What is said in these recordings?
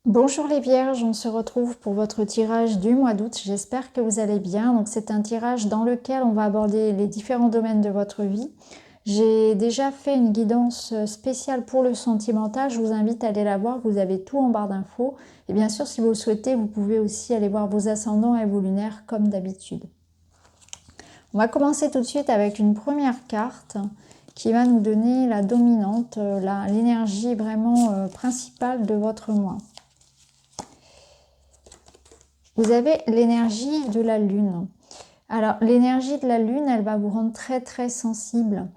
Bonjour les vierges, on se retrouve pour votre tirage du mois d'août. J'espère que vous allez bien. Donc c'est un tirage dans lequel on va aborder les différents domaines de votre vie. J'ai déjà fait une guidance spéciale pour le sentimental. Je vous invite à aller la voir. Vous avez tout en barre d'infos. Et bien sûr, si vous le souhaitez, vous pouvez aussi aller voir vos ascendants et vos lunaires comme d'habitude. On va commencer tout de suite avec une première carte qui va nous donner la dominante, l'énergie vraiment principale de votre mois. Vous avez l'énergie de la lune. Alors, l'énergie de la lune, elle va vous rendre très, très sensible.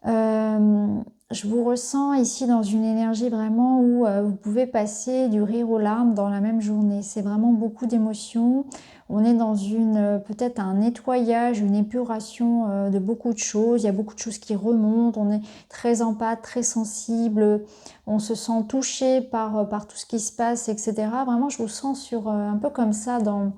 Je vous ressens ici dans une énergie vraiment où vous pouvez passer du rire aux larmes dans la même journée. C'est vraiment beaucoup d'émotions. On est dans peut-être un nettoyage, une épuration de beaucoup de choses. Il y a beaucoup de choses qui remontent. On est très empathique, très sensible. On se sent touché par tout ce qui se passe, etc. Vraiment, je vous sens sur un peu comme ça dans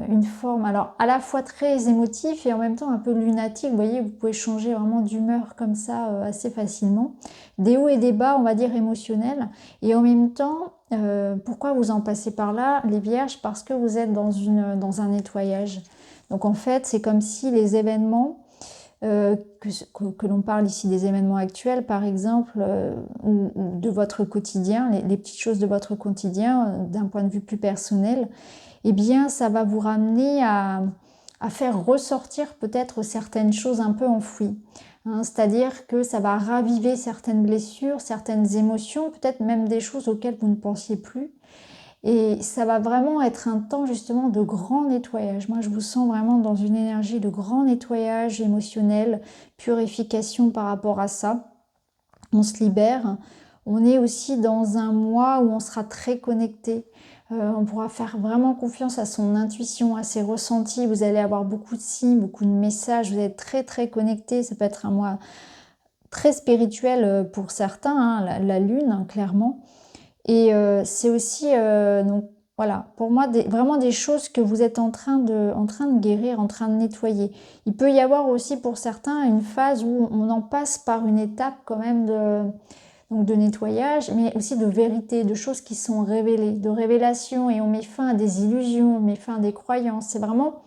une forme, alors à la fois très émotif et en même temps un peu lunatique. Vous voyez, vous pouvez changer vraiment d'humeur comme ça assez facilement. Des hauts et des bas, on va dire émotionnels. Et en même temps, pourquoi vous en passez par là, les vierges? Parce que vous êtes dans un nettoyage. Donc en fait, c'est comme si les événements, que l'on parle ici des événements actuels par exemple, ou de votre quotidien, les petites choses de votre quotidien d'un point de vue plus personnel, eh bien ça va vous ramener à faire ressortir peut-être certaines choses un peu enfouies. Hein, c'est-à-dire que ça va raviver certaines blessures, certaines émotions, peut-être même des choses auxquelles vous ne pensiez plus. Et ça va vraiment être un temps justement de grand nettoyage. Moi, je vous sens vraiment dans une énergie de grand nettoyage émotionnel, purification par rapport à ça. On se libère. On est aussi dans un mois où on sera très connecté. On pourra faire vraiment confiance à son intuition, à ses ressentis. Vous allez avoir beaucoup de signes, beaucoup de messages. Vous êtes très très connecté. Ça peut être un mois très spirituel pour certains, hein, la lune, hein, clairement. Et c'est aussi, donc voilà, pour moi, vraiment des choses que vous êtes en train de guérir, en train de nettoyer. Il peut y avoir aussi pour certains une phase où on en passe par une étape quand même donc de nettoyage, mais aussi de vérité, de choses qui sont révélées, de révélations, et on met fin à des illusions, on met fin à des croyances. C'est vraiment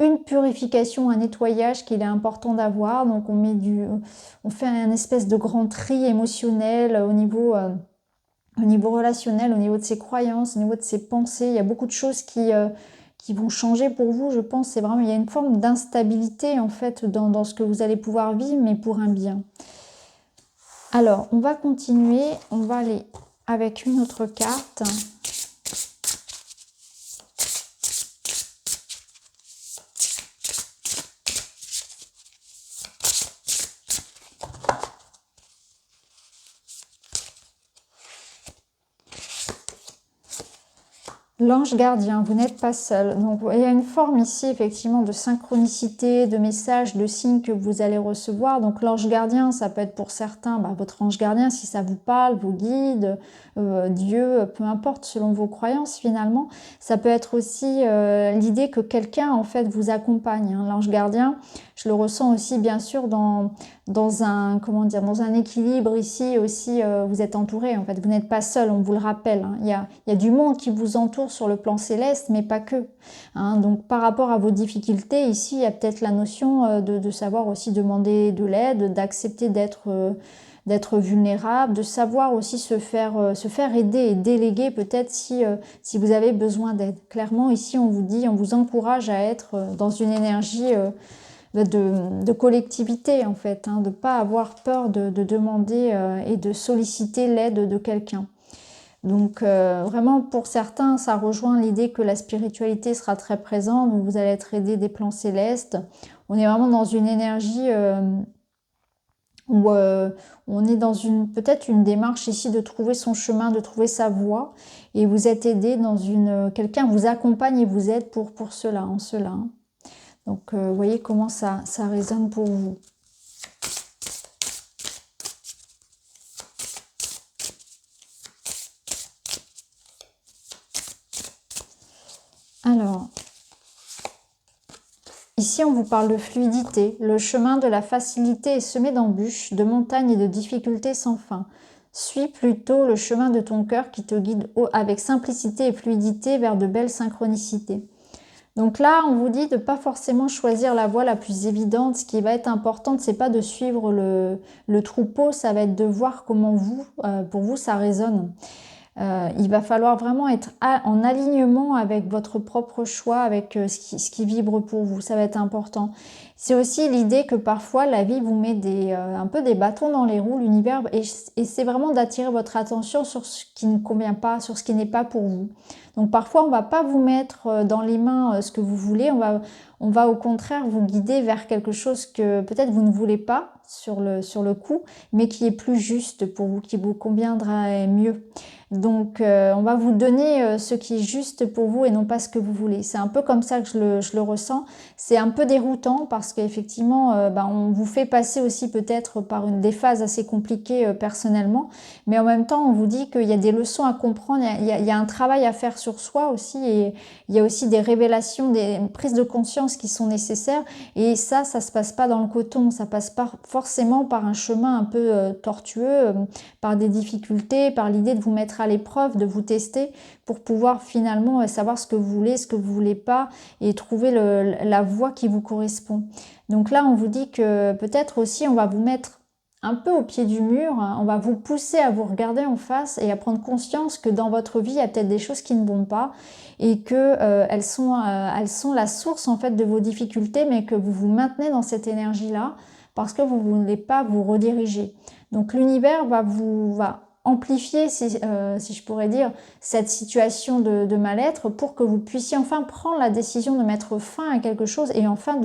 une purification, un nettoyage qu'il est important d'avoir. Donc on fait un espèce de grand tri émotionnel au niveau relationnel, au niveau de ses croyances, au niveau de ses pensées. Il y a beaucoup de choses qui vont changer pour vous, je pense. C'est vraiment, il y a une forme d'instabilité en fait dans ce que vous allez pouvoir vivre, mais pour un bien. Alors, on va continuer. On va aller avec une autre carte. L'ange gardien, vous n'êtes pas seul. Donc il y a une forme ici effectivement de synchronicité, de messages, de signes que vous allez recevoir. Donc l'ange gardien, ça peut être pour certains, votre ange gardien, si ça vous parle, vous guide, Dieu, peu importe selon vos croyances finalement. Ça peut être aussi l'idée que quelqu'un en fait vous accompagne. Hein. L'ange gardien, je le ressens aussi bien sûr dans un, comment dire, dans un équilibre ici aussi, vous êtes entouré en fait, vous n'êtes pas seul, on vous le rappelle. Hein. Il y a du monde qui vous entoure sur le plan céleste, mais pas que. Hein. Donc par rapport à vos difficultés, ici, il y a peut-être la notion de savoir aussi demander de l'aide, d'accepter d'être vulnérable, de savoir aussi se faire aider et déléguer peut-être si vous avez besoin d'aide. Clairement, ici, on vous dit, on vous encourage à être dans une énergie de collectivité en fait, hein, de ne pas avoir peur de demander et de solliciter l'aide de quelqu'un. Donc vraiment pour certains ça rejoint l'idée que la spiritualité sera très présente, donc vous allez être aidé des plans célestes. On est vraiment dans une énergie où on est dans peut-être une démarche ici de trouver son chemin, de trouver sa voie, et vous êtes aidé quelqu'un vous accompagne et vous aide pour cela, en cela. Hein. Donc, vous voyez comment ça résonne pour vous. Alors, ici, on vous parle de fluidité. Le chemin de la facilité est semé d'embûches, de montagnes et de difficultés sans fin. suis plutôt le chemin de ton cœur qui te guide avec simplicité et fluidité vers de belles synchronicités. Donc là, on vous dit de pas forcément choisir la voie la plus évidente. Ce qui va être important, c'est pas de suivre le troupeau, ça va être de voir comment vous, pour vous, ça résonne. Il va falloir vraiment être en alignement avec votre propre choix, avec ce qui vibre pour vous. Ça va être important. C'est aussi l'idée que parfois la vie vous met un peu des bâtons dans les roues, l'univers, et c'est vraiment d'attirer votre attention sur ce qui ne convient pas, sur ce qui n'est pas pour vous. Donc parfois on va pas vous mettre dans les mains ce que vous voulez, on va au contraire vous guider vers quelque chose que peut-être vous ne voulez pas sur le coup, mais qui est plus juste pour vous, qui vous conviendra mieux. Donc on va vous donner ce qui est juste pour vous et non pas ce que vous voulez. C'est un peu comme ça que je le ressens. C'est un peu déroutant parce qu'effectivement on vous fait passer aussi peut-être par des phases assez compliquées personnellement, mais en même temps on vous dit qu'il y a des leçons à comprendre, il y a un travail à faire sur soi aussi, et il y a aussi des révélations, des prises de conscience qui sont nécessaires, et ça se passe pas dans le coton, ça passe pas forcément par un chemin un peu tortueux, par des difficultés, par l'idée de vous mettre à l'épreuve, de vous tester pour pouvoir finalement savoir ce que vous voulez, ce que vous voulez pas, et trouver la voie qui vous correspond. Donc là on vous dit que peut-être aussi on va vous mettre un peu au pied du mur, on va vous pousser à vous regarder en face et à prendre conscience que dans votre vie il y a peut-être des choses qui ne vont pas et que elles sont la source en fait de vos difficultés, mais que vous vous maintenez dans cette énergie là parce que vous ne voulez pas vous rediriger. Donc l'univers va amplifier, si je pourrais dire, cette situation de mal-être pour que vous puissiez enfin prendre la décision de mettre fin à quelque chose et enfin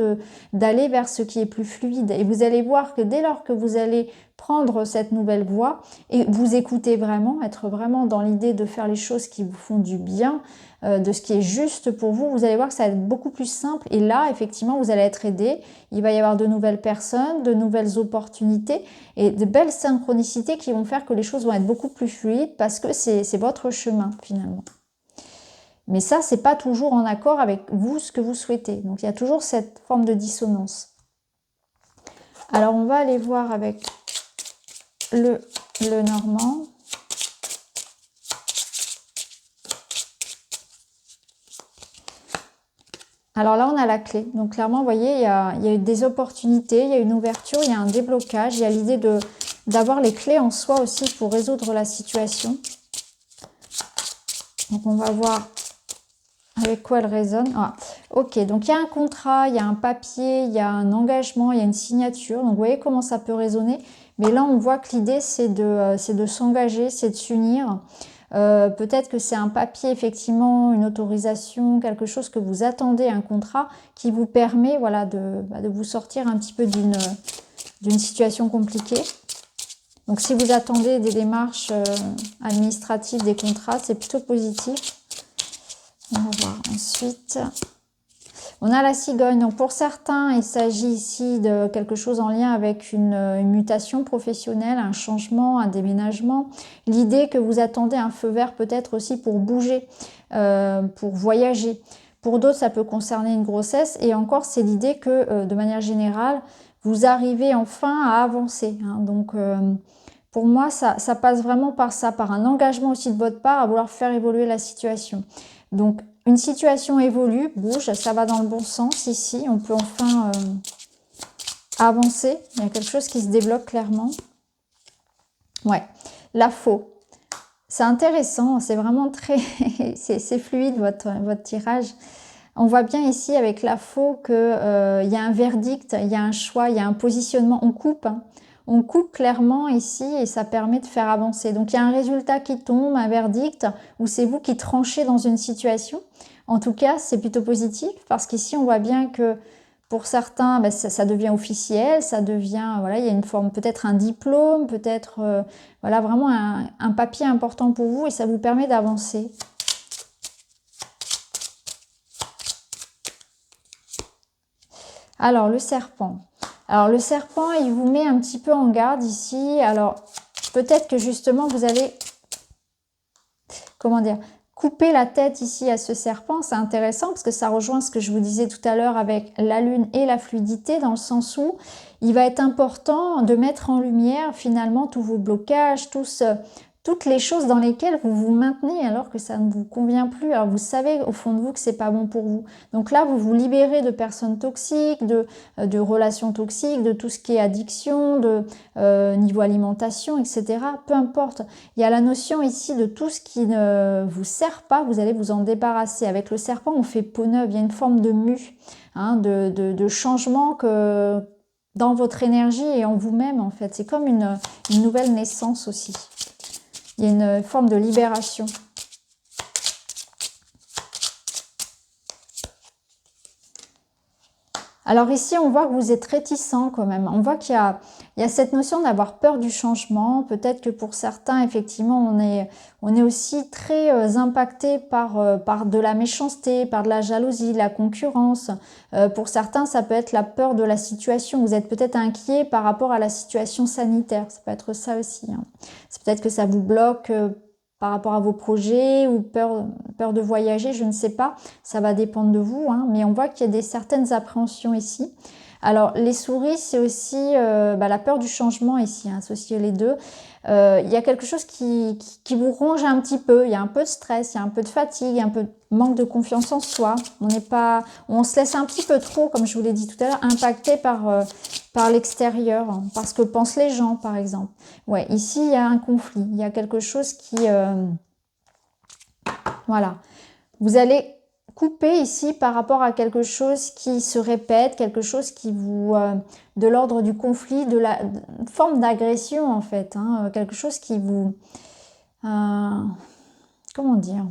d'aller vers ce qui est plus fluide. Et vous allez voir que dès lors que vous allez prendre cette nouvelle voie et vous écouter vraiment, être vraiment dans l'idée de faire les choses qui vous font du bien, de ce qui est juste pour vous, vous allez voir que ça va être beaucoup plus simple. Et là, effectivement, vous allez être aidé. Il va y avoir de nouvelles personnes, de nouvelles opportunités et de belles synchronicités qui vont faire que les choses vont être beaucoup plus fluides parce que c'est votre chemin finalement. Mais ça, c'est pas toujours en accord avec vous, ce que vous souhaitez. Donc, il y a toujours cette forme de dissonance. Alors, on va aller voir avec le Normand. Alors là, on a la clé. Donc clairement, vous voyez, il y a des opportunités, il y a une ouverture, il y a un déblocage, il y a l'idée d'avoir les clés en soi aussi pour résoudre la situation. Donc on va voir avec quoi elle résonne. Ah, ok, donc il y a un contrat, il y a un papier, il y a un engagement, il y a une signature. Donc vous voyez comment ça peut résonner. Mais là, on voit que l'idée, c'est de s'engager, c'est de s'unir. Peut-être que c'est un papier, effectivement, une autorisation, quelque chose que vous attendez, un contrat qui vous permet voilà, de vous sortir un petit peu d'une situation compliquée. Donc si vous attendez des démarches administratives, des contrats, c'est plutôt positif. On va voir ensuite. On a la cigogne. Donc pour certains, il s'agit ici de quelque chose en lien avec une mutation professionnelle, un changement, un déménagement. L'idée que vous attendez un feu vert peut-être aussi pour bouger, pour voyager. Pour d'autres, ça peut concerner une grossesse. Et encore, c'est l'idée que de manière générale, vous arrivez enfin à avancer. Hein. Donc pour moi, ça passe vraiment par ça, par un engagement aussi de votre part à vouloir faire évoluer la situation. Donc une situation évolue, bouge, ça va dans le bon sens ici. On peut enfin avancer. Il y a quelque chose qui se débloque clairement. Ouais, la faux. C'est intéressant, c'est vraiment très... c'est fluide votre tirage. On voit bien ici avec la faux qu'il y a un verdict, il y a un choix, il y a un positionnement. On coupe, hein. On coupe clairement ici et ça permet de faire avancer. Donc, il y a un résultat qui tombe, un verdict, où c'est vous qui tranchez dans une situation. En tout cas, c'est plutôt positif parce qu'ici, on voit bien que pour certains, ben, ça devient officiel, ça devient, voilà, il y a une forme, peut-être un diplôme, peut-être, voilà, vraiment un papier important pour vous et ça vous permet d'avancer. Alors, le serpent. Alors, le serpent, il vous met un petit peu en garde ici. Alors, peut-être que justement, vous allez, comment dire, couper la tête ici à ce serpent, c'est intéressant parce que ça rejoint ce que je vous disais tout à l'heure avec la lune et la fluidité, dans le sens où il va être important de mettre en lumière finalement tous vos blocages, toutes les choses dans lesquelles vous vous maintenez alors que ça ne vous convient plus. Alors vous savez au fond de vous que c'est pas bon pour vous. Donc là, vous vous libérez de personnes toxiques, de relations toxiques, de tout ce qui est addiction, de niveau alimentation, etc. Peu importe. Il y a la notion ici de tout ce qui ne vous sert pas, vous allez vous en débarrasser. Avec le serpent, on fait peau neuve. Il y a une forme de mue, hein, de changement que dans votre énergie et en vous-même en fait. C'est comme une nouvelle naissance aussi. Il y a une forme de libération. Alors ici, on voit que vous êtes réticent quand même. On voit qu'il y a cette notion d'avoir peur du changement. Peut-être que pour certains, effectivement, on est aussi très impacté par de la méchanceté, par de la jalousie, de la concurrence. Pour certains, ça peut être la peur de la situation. Vous êtes peut-être inquiet par rapport à la situation sanitaire. Ça peut être ça aussi, hein. C'est peut-être que ça vous bloque par rapport à vos projets ou peur de voyager, je ne sais pas. Ça va dépendre de vous, hein, mais on voit qu'il y a certaines appréhensions ici. Alors, les souris, c'est aussi la peur du changement ici, hein, associer les deux. Il y a quelque chose qui vous ronge un petit peu. Il y a un peu de stress, il y a un peu de fatigue, il y a un peu de manque de confiance en soi. On se laisse un petit peu trop, comme je vous l'ai dit tout à l'heure, impacté par l'extérieur, hein, par ce que pensent les gens, par exemple. Ouais, ici, il y a un conflit. Il y a quelque chose qui... voilà. Vous allez couper ici par rapport à quelque chose qui se répète, quelque chose qui vous... de l'ordre du conflit, de la forme d'agression, en fait. Hein, quelque chose qui vous... comment dire ?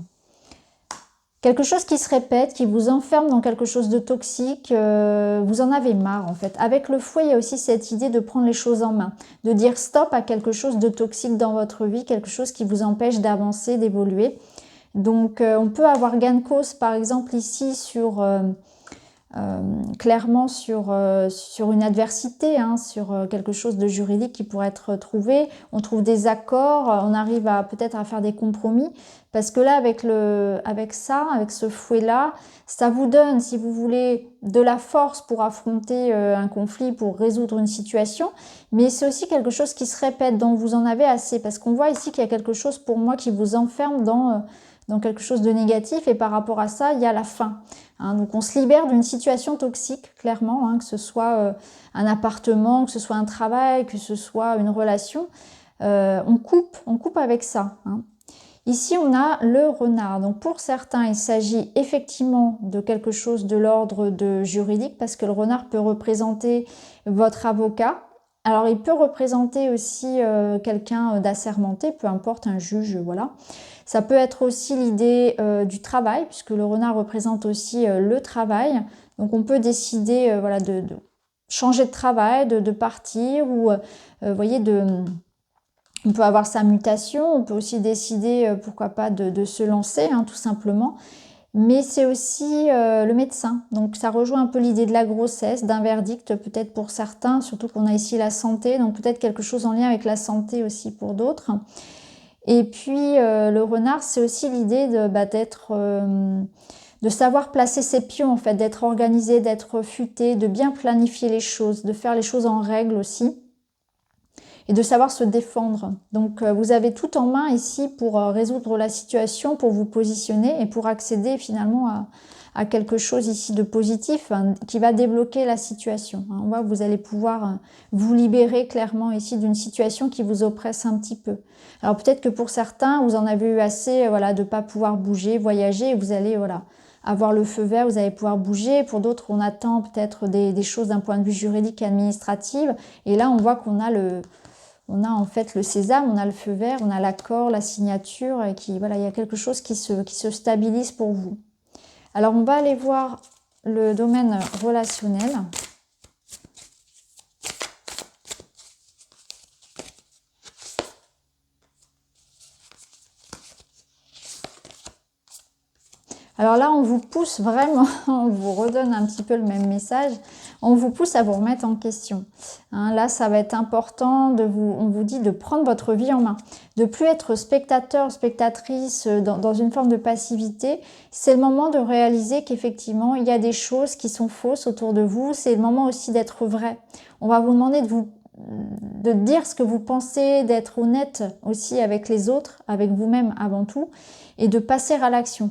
Quelque chose qui se répète, qui vous enferme dans quelque chose de toxique, vous en avez marre en fait. Avec le fouet, il y a aussi cette idée de prendre les choses en main, de dire stop à quelque chose de toxique dans votre vie, quelque chose qui vous empêche d'avancer, d'évoluer. Donc on peut avoir gain de cause par exemple ici sur... clairement sur une adversité, hein, sur quelque chose de juridique qui pourrait être trouvé. On trouve des accords, on arrive peut-être à faire des compromis, parce que là, avec ce fouet-là, ça vous donne, si vous voulez, de la force pour affronter un conflit, pour résoudre une situation, mais c'est aussi quelque chose qui se répète, dont vous en avez assez, parce qu'on voit ici qu'il y a quelque chose pour moi qui vous enferme dans quelque chose de négatif, et par rapport à ça, il y a la fin. Hein, donc on se libère d'une situation toxique, clairement, hein, que ce soit un appartement, que ce soit un travail, que ce soit une relation. On coupe avec ça. Hein. Ici, on a le renard. Donc pour certains, il s'agit effectivement de quelque chose de l'ordre de juridique, parce que le renard peut représenter votre avocat. Alors il peut représenter aussi quelqu'un d'assermenté, peu importe, un juge, voilà. Ça peut être aussi l'idée du travail, puisque le renard représente aussi le travail. Donc on peut décider voilà, de changer de travail, de partir, ou vous voyez, on peut avoir sa mutation, on peut aussi décider, pourquoi pas, de se lancer, hein, tout simplement. Mais c'est aussi le médecin. Donc ça rejoint un peu l'idée de la grossesse, d'un verdict peut-être pour certains, surtout qu'on a ici la santé, donc peut-être quelque chose en lien avec la santé aussi pour d'autres. Et puis le renard, c'est aussi l'idée de savoir placer ses pions, en fait, d'être organisé, d'être futé, de bien planifier les choses, de faire les choses en règle aussi, et de savoir se défendre. Donc vous avez tout en main ici pour résoudre la situation, pour vous positionner et pour accéder finalement à quelque chose ici de positif, hein, qui va débloquer la situation. Hein. On voit que vous allez pouvoir vous libérer clairement ici d'une situation qui vous oppresse un petit peu. Alors peut-être que pour certains, vous en avez eu assez voilà, de ne pas pouvoir bouger, voyager, et vous allez voilà, avoir le feu vert, vous allez pouvoir bouger. Pour d'autres, on attend peut-être des choses d'un point de vue juridique et administratif. Et là, on voit qu'on a en fait le sésame, on a le feu vert, on a l'accord, la signature, et voilà, il y a quelque chose qui se stabilise pour vous. Alors, on va aller voir le domaine relationnel. Alors là, on vous pousse vraiment, on vous redonne un petit peu le même message, on vous pousse à vous remettre en question. Hein, là, ça va être important, on vous dit de prendre votre vie en main. de plus être spectateur, spectatrice dans une forme de passivité. C'est le moment de réaliser qu'effectivement, il y a des choses qui sont fausses autour de vous. C'est le moment aussi d'être vrai. On va vous demander de dire ce que vous pensez, d'être honnête aussi avec les autres, avec vous-même avant tout, et de passer à l'action.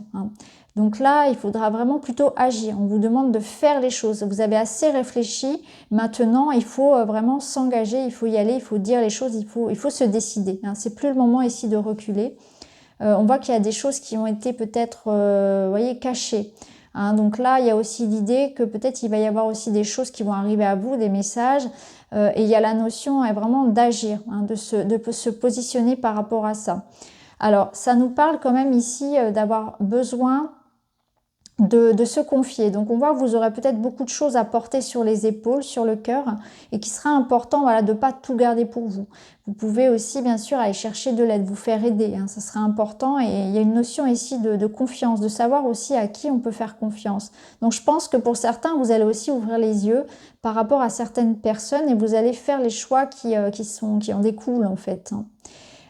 Donc là, il faudra vraiment plutôt agir. On vous demande de faire les choses. Vous avez assez réfléchi. Maintenant, il faut vraiment s'engager, il faut y aller, il faut dire les choses, il faut se décider. C'est plus le moment ici de reculer. On voit qu'il y a des choses qui ont été peut-être, voyez, cachées. Donc là, il y a aussi l'idée que peut-être il va y avoir aussi des choses qui vont arriver à vous, des messages. Et il y a la notion vraiment d'agir, de se positionner par rapport à ça. Alors, ça nous parle quand même ici d'avoir besoin de se confier. Donc on voit que vous aurez peut-être beaucoup de choses à porter sur les épaules, sur le cœur, et qu'il sera important voilà, de ne pas tout garder pour vous. Vous pouvez aussi bien sûr aller chercher de l'aide, vous faire aider, ça sera important, et il y a une notion ici de confiance, de savoir aussi à qui on peut faire confiance. Donc je pense que pour certains, vous allez aussi ouvrir les yeux par rapport à certaines personnes, et vous allez faire les choix qui en découlent en fait.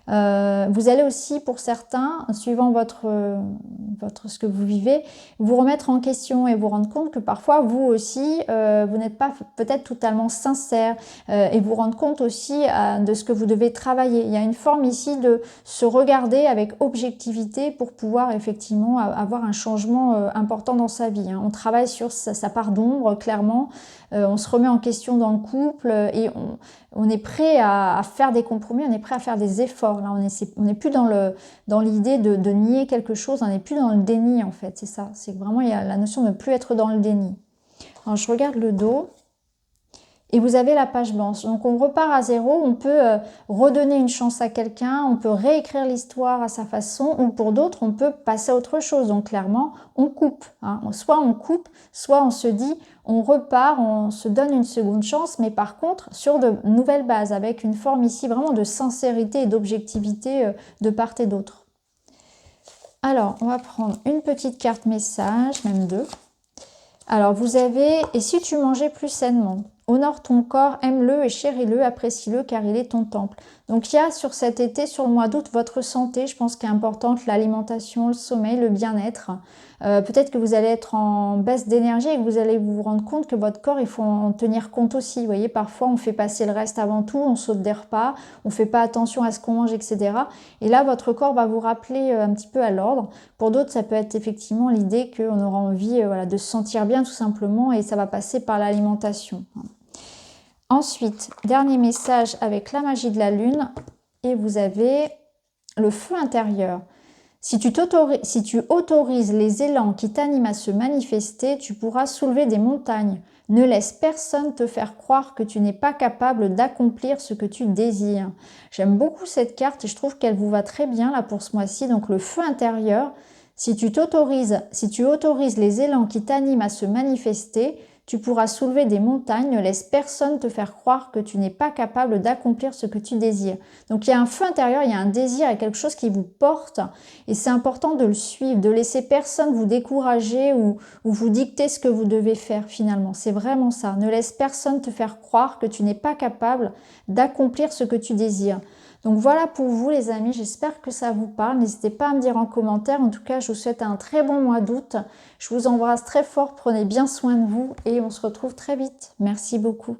Vous allez aussi, pour certains, suivant ce que vous vivez, vous remettre en question et vous rendre compte que parfois, vous aussi, vous n'êtes pas peut-être totalement sincère et vous rendre compte aussi de ce que vous devez travailler. Il y a une forme ici de se regarder avec objectivité pour pouvoir effectivement avoir un changement important dans sa vie. On travaille sur sa part d'ombre, clairement. On se remet en question dans le couple et on est prêt à faire des compromis, on est prêt à faire des efforts. Là, on n'est plus dans l'idée de nier quelque chose, on n'est plus dans le déni en fait, c'est ça. C'est vraiment, il y a la notion de ne plus être dans le déni. Alors, je regarde le dos. Et vous avez la page blanche. Donc on repart à zéro, on peut redonner une chance à quelqu'un, on peut réécrire l'histoire à sa façon, ou pour d'autres, on peut passer à autre chose. Donc clairement, on coupe. Soit on coupe, soit on se dit, on repart, on se donne une seconde chance, mais par contre, sur de nouvelles bases, avec une forme ici vraiment de sincérité et d'objectivité de part et d'autre. Alors, on va prendre une petite carte message, même deux. Alors, vous avez « Et si tu mangeais plus sainement ?» Honore ton corps, aime-le et chéris-le, apprécie-le car il est ton temple. Donc il y a sur cet été, sur le mois d'août, votre santé, je pense qu'est importante, l'alimentation, le sommeil, le bien-être. Peut-être que vous allez être en baisse d'énergie et que vous allez vous rendre compte que votre corps, il faut en tenir compte aussi. Vous voyez, parfois on fait passer le reste avant tout, on saute des repas, on ne fait pas attention à ce qu'on mange, etc. Et là, votre corps va vous rappeler un petit peu à l'ordre. Pour d'autres, ça peut être effectivement l'idée qu'on aura envie de se sentir bien tout simplement et ça va passer par l'alimentation. Ensuite, dernier message avec la magie de la lune et vous avez le feu intérieur. Si tu autorises les élans qui t'animent à se manifester, tu pourras soulever des montagnes. Ne laisse personne te faire croire que tu n'es pas capable d'accomplir ce que tu désires. J'aime beaucoup cette carte et je trouve qu'elle vous va très bien là pour ce mois-ci. Donc le feu intérieur, si tu autorises les élans qui t'animent à se manifester, tu pourras soulever des montagnes, ne laisse personne te faire croire que tu n'es pas capable d'accomplir ce que tu désires. Donc il y a un feu intérieur, il y a un désir, il y a quelque chose qui vous porte et c'est important de le suivre, de laisser personne vous décourager ou vous dicter ce que vous devez faire finalement. C'est vraiment ça, ne laisse personne te faire croire que tu n'es pas capable d'accomplir ce que tu désires. Donc voilà pour vous les amis, j'espère que ça vous parle. N'hésitez pas à me dire en commentaire. En tout cas, je vous souhaite un très bon mois d'août. Je vous embrasse très fort, prenez bien soin de vous et on se retrouve très vite. Merci beaucoup.